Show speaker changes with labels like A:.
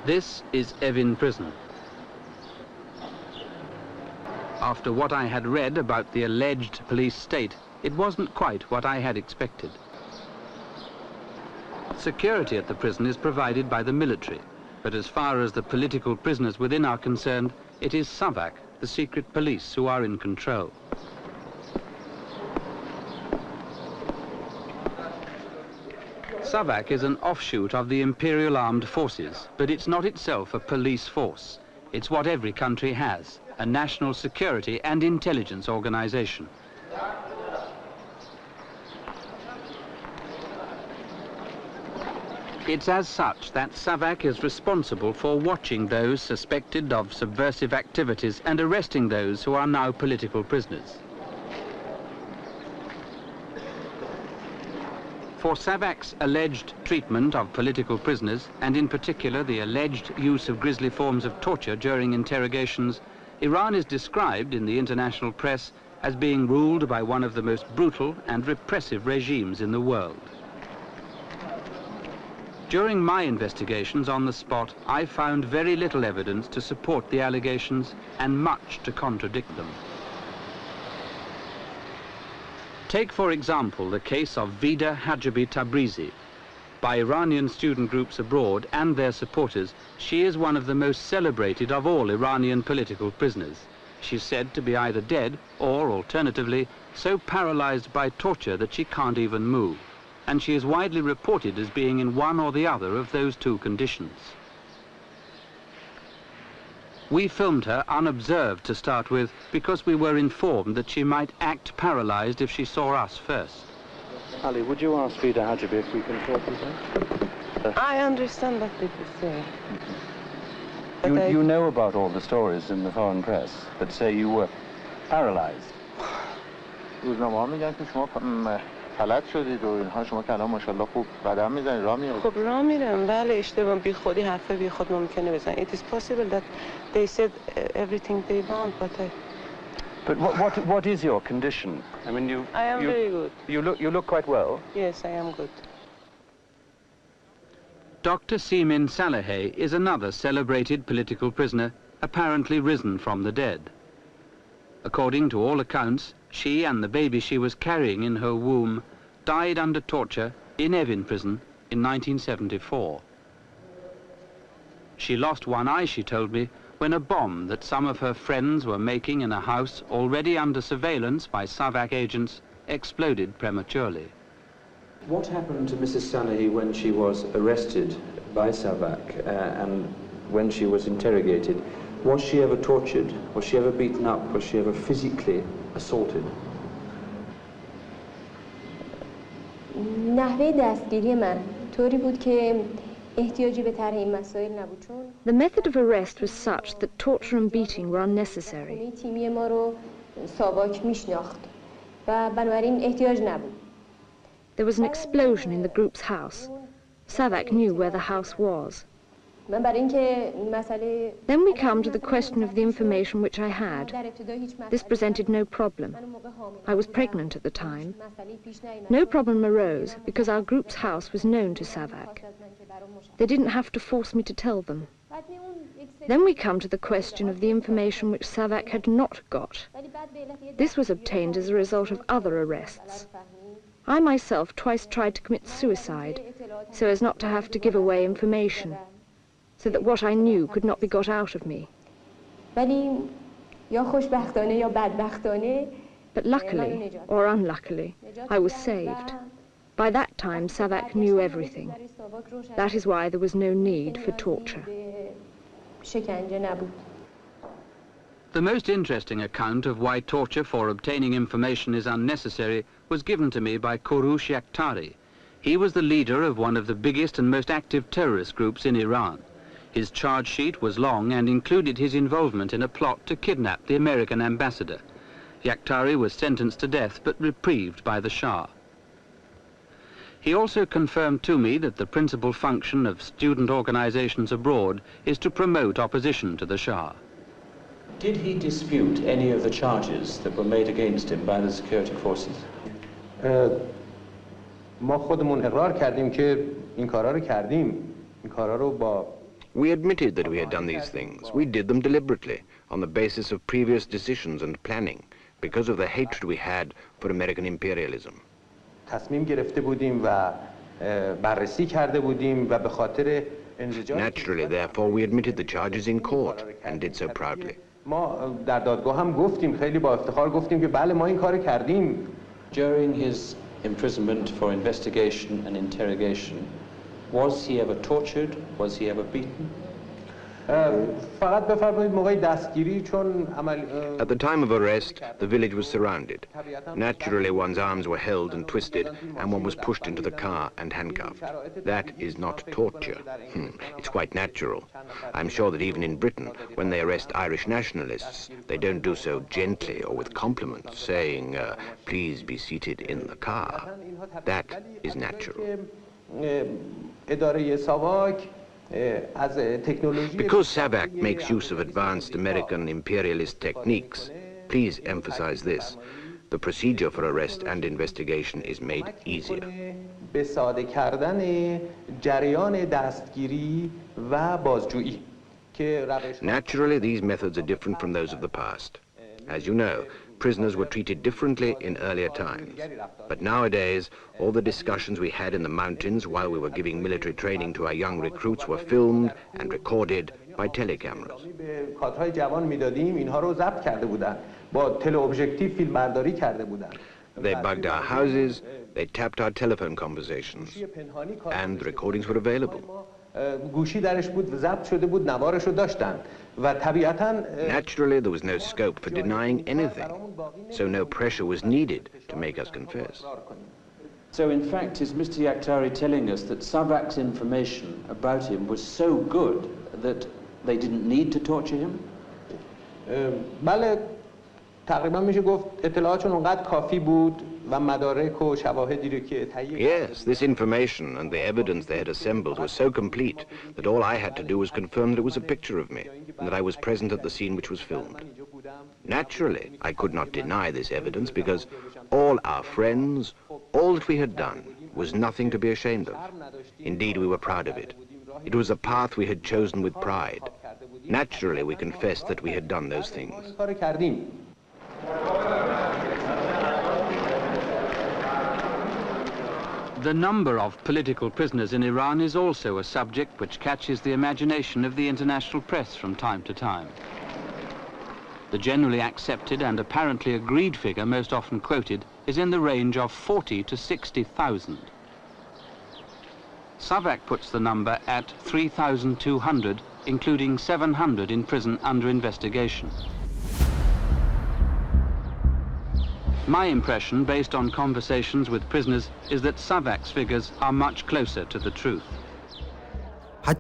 A: This is Evin Prison. After what I had read about the alleged police state, it wasn't quite what I had expected. Security at the prison is provided by the military, but as far as the political prisoners within are concerned, it is SAVAK, the secret police, who are in control. SAVAK is an offshoot of the Imperial Armed Forces, but it's not itself a police force. It's what every country has, a national security and intelligence organization. It's as such that SAVAK is responsible for watching those suspected of subversive activities and arresting those who are now political prisoners. For SAVAK's alleged treatment of political prisoners, and in particular the alleged use of grisly forms of torture during interrogations, Iran is described in the international press as being ruled by one of the most brutal and repressive regimes in the world. During my investigations on the spot, I found very little evidence to support the allegations and much to contradict them. Take, for example, the case of Vida Tabrizi. By Iranian student groups abroad and their supporters, she is one of the most celebrated of all Iranian political prisoners. She's said to be either dead or, alternatively, so paralyzed by torture that she can't even move. And she is widely reported as being in one or the other of those two conditions. We filmed her unobserved to start with because we were informed that she might act paralyzed if she saw us first. Ali, would you ask Vida Hajabi if we can talk with her?
B: I understand what people say.
A: You know about all the stories in the foreign press that say you were paralyzed.
B: غلط شدید و اینها شما که الان ماشاءالله خوب قدم میزنید راه میرید. خب راه میرم بله اشتباه بی خودی حرف بی خود ممکنه بزنن. It is possible that they said everything they want but
A: what is your condition? I mean
B: I am very good.
A: You look quite well.
B: Yes, I am good.
A: Dr. Seamin Salahi is another celebrated political prisoner apparently risen from the dead. According to all accounts, she and the baby she was carrying in her womb died under torture in Evin prison in 1974. She lost one eye, she told me, when a bomb that some of her friends were making in a house already under surveillance by SAVAK agents exploded prematurely. What happened to Mrs. Salahi when she was arrested by SAVAK and when she was interrogated? Was she ever tortured? Was she ever beaten up? Was she ever physically assaulted?
C: نحوه دستگیری من طوری بود که احتیاجی به طرح این مسائل نبود چون
D: The method of arrest was such that torture and beating were unnecessary.
C: تیمی ما رو ساواک میشناخت و بنابراین احتیاج نبود.
D: There was an explosion in the group's house. SAVAK knew where the house was. Then we come to the question of the information which I had. This presented no problem. I was pregnant at the time. No problem arose because our group's house was known to SAVAK. They didn't have to force me to tell them. Then we come to the question of the information which SAVAK had not got. This was obtained as a result of other arrests. I myself twice tried to commit suicide so as not to have to give away information, so that what I knew could not be got out of me. But luckily, or unluckily, I was saved. By that time, SAVAK knew everything. That is why there was no need for torture.
A: The most interesting account of why torture for obtaining information is unnecessary was given to me by Kouroush Yakhtari. He was the leader of one of the biggest and most active terrorist groups in Iran. His charge sheet was long and included his involvement in a plot to kidnap the American ambassador. Yakhtari was sentenced to death but reprieved by the Shah. He also confirmed to me that the principal function of student organizations abroad is to promote opposition to the Shah.
E: Did he dispute any of the charges that were made against him by the security forces?
F: ما خودمون اقرار کردیم که این کارا رو کردیم. این کارا رو با We admitted that we had done these things. We did them deliberately, on the basis of previous decisions and planning, because of the hatred we had for American imperialism.
G: تصمیم گرفته بودیم و بررسی کرده بودیم و به خاطر
F: Naturally, therefore, we admitted the charges in court and did so proudly.
G: ما در دادگاه هم گفتیم، خیلی با افتخار گفتیم که بله ما این کار کردیم.
E: During his imprisonment for investigation and interrogation, was he ever tortured? Was he ever beaten?
G: فقط بفرمایید موقع دستگیری چون عمل
F: At the time of arrest, the village was surrounded. Naturally, one's arms were held and twisted, and one was pushed into the car and handcuffed. That is not torture. It's quite natural. I'm sure that even in Britain, when they arrest Irish nationalists, they don't do so gently or with compliments, saying, please be seated in the car. That is natural.
G: اداره ساواک
F: Because SAVAK makes use of advanced American imperialist techniques, please emphasize this, the procedure for arrest and investigation is made easier.
G: به ساده کردن جریان دستگیری و بازجویی.
F: Naturally, these methods are different from those of the past. As you know, prisoners were treated differently in earlier times. But nowadays, all the discussions we had in the mountains while we were giving military training to our young recruits were filmed and recorded by telecameras. They bugged our houses, they tapped our telephone conversations, and the recordings were available. Naturally, there was no scope for denying anything, so no pressure was needed to make us confess.
E: So in fact, is Mr. Yaktari telling us that SAVAK's information about him was so good that they didn't need to torture him?
G: بله تقریبا میشه گفت اطلاعاتشون اونقدر کافی بود و مدارک و شواهدی رو که تهیه
F: Yes, this information and the evidence they had assembled was so complete that all I had to do was confirm that it was a picture of me and that I was present at the scene which was filmed. Naturally, I could not deny this evidence because all our friends, all that we had done was nothing to be ashamed of. Indeed, we were proud of it. It was a path we had chosen with pride. Naturally, we confessed that we had done those things.
A: The number of political prisoners in Iran is also a subject which catches the imagination of the international press from time to time. The generally accepted and apparently agreed figure most often quoted is in the range of 40 to 60,000. SAVAK puts the number at 3,200, including 700 in prison under investigation. My impression, based on conversations with prisoners, is that SAVAK's figures are much closer to the truth.